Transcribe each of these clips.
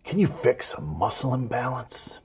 Can you fix a muscle imbalance?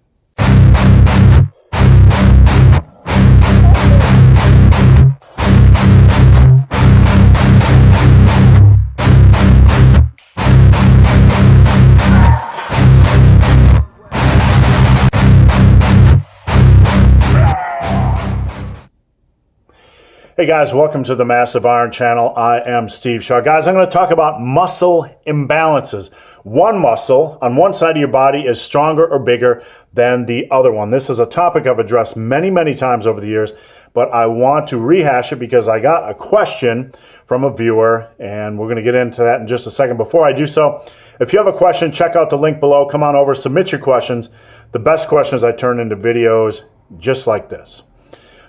Hey guys, welcome to the Massive Iron Channel. I am Steve Shaw. Guys, I'm going to talk about muscle imbalances. One muscle on one side of your body is stronger or bigger than the other one. This is a topic I've addressed many times over the years, but I want to rehash it because I got a question from a viewer, and we're going to get into that in just a second. Before I do so, if you have a question, check out the link below. Come on over, submit your questions. The best questions I turn into videos just like this.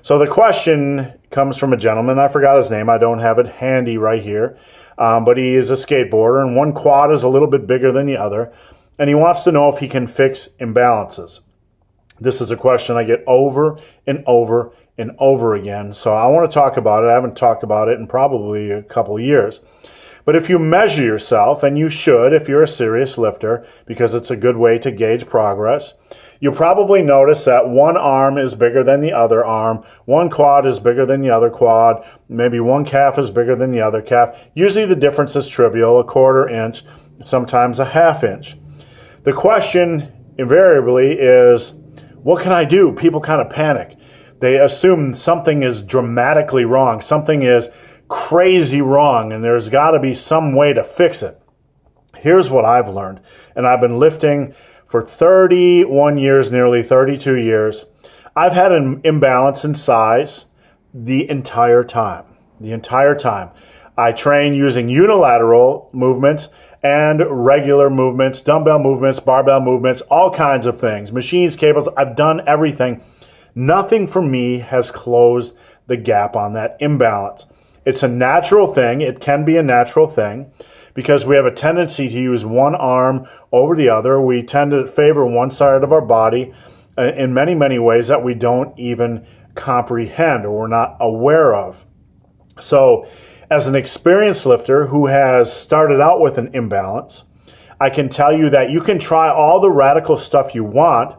So the question comes from a gentleman. I forgot his name. I don't have it handy right here. But he is a skateboarder, and one quad is a little bit bigger than the other. And he wants to know if he can fix imbalances. This is a question I get over and over and over again. So I want to talk about it. I haven't talked about it in probably a couple of years. But if you measure yourself, and you should if you're a serious lifter, because it's a good way to gauge progress, you'll probably notice that one arm is bigger than the other arm, one quad is bigger than the other quad, maybe one calf is bigger than the other calf. Usually the difference is trivial, a quarter inch, sometimes a half inch. The question invariably is, what can I do? People kind of panic. They assume something is dramatically wrong, something is crazy wrong, and there's got to be some way to fix it. Here's what I've learned, and I've been lifting for 31 years, nearly 32 years. I've had an imbalance in size the entire time. I train using unilateral movements and regular movements, dumbbell movements, barbell movements, all kinds of things, machines, cables. I've done everything. Nothing for me has closed the gap on that imbalance. It's a natural thing. It can be a natural thing because we have a tendency to use one arm over the other. We tend to favor one side of our body in many ways that we don't even comprehend or we're not aware of. So as an experienced lifter who has started out with an imbalance, I can tell you that you can try all the radical stuff you want,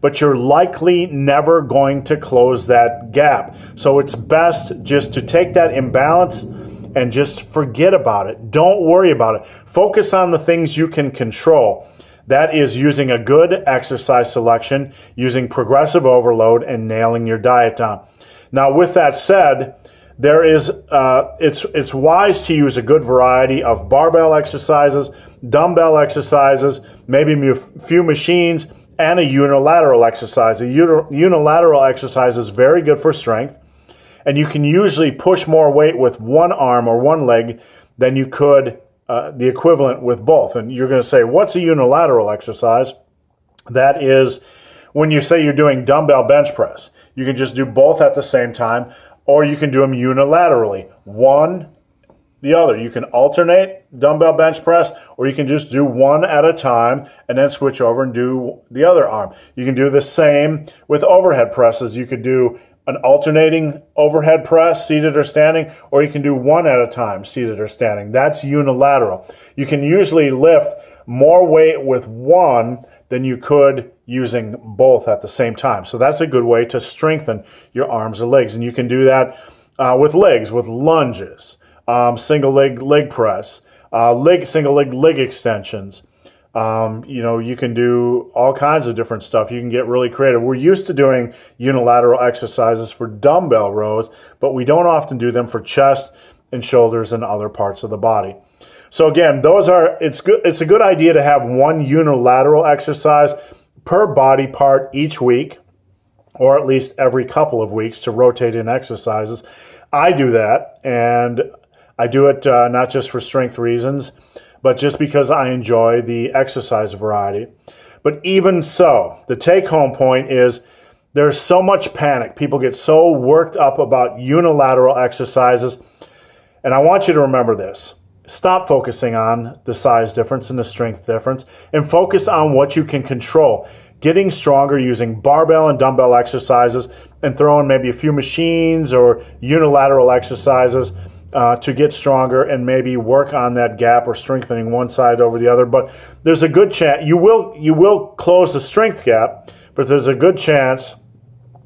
but you're likely never going to close that gap. So it's best just to take that imbalance and just forget about it. Don't worry about it. Focus on the things you can control. That is using a good exercise selection, using progressive overload, and nailing your diet down. Now, with that said, it's wise to use a good variety of barbell exercises, dumbbell exercises, maybe a few machines, and a unilateral exercise. A unilateral exercise is very good for strength, and you can usually push more weight with one arm or one leg than you could the equivalent with both. And you're going to say, what's a unilateral exercise? That is when you say you're doing dumbbell bench press. You can just do both at the same time, or you can do them unilaterally. One, the other. You can alternate dumbbell bench press, or you can just do one at a time and then switch over and do the other arm. You can do the same with overhead presses. You could do an alternating overhead press, seated or standing, or you can do one at a time, seated or standing. That's unilateral. You can usually lift more weight with one than you could using both at the same time. So that's a good way to strengthen your arms or legs. And you can do that with legs, with lunges. Single leg press, single leg extensions. You can do all kinds of different stuff. You can get really creative. We're used to doing unilateral exercises for dumbbell rows, but we don't often do them for chest and shoulders and other parts of the body. So again, it's a good idea to have one unilateral exercise per body part each week, or at least every couple of weeks to rotate in exercises. I do that, and I do it not just for strength reasons, but just because I enjoy the exercise variety. But even so, the take-home point is there's so much panic. People get so worked up about unilateral exercises, and I want you to remember this. Stop focusing on the size difference and the strength difference, and focus on what you can control. Getting stronger using barbell and dumbbell exercises, and throwing maybe a few machines or unilateral exercises to get stronger and maybe work on that gap or strengthening one side over the other. But there's a good chance you will close the strength gap, but there's a good chance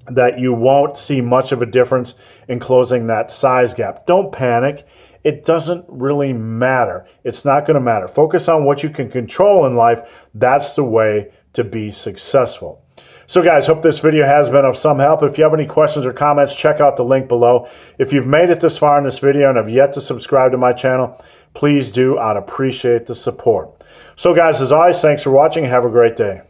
that you won't see much of a difference in closing that size gap. Don't panic. It doesn't really matter. It's not going to matter. Focus on what you can control in life. That's the way to be successful. So guys, hope this video has been of some help. If you have any questions or comments, check out the link below. If you've made it this far in this video and have yet to subscribe to my channel, please do. I'd appreciate the support. So guys, as always, thanks for watching. Have a great day.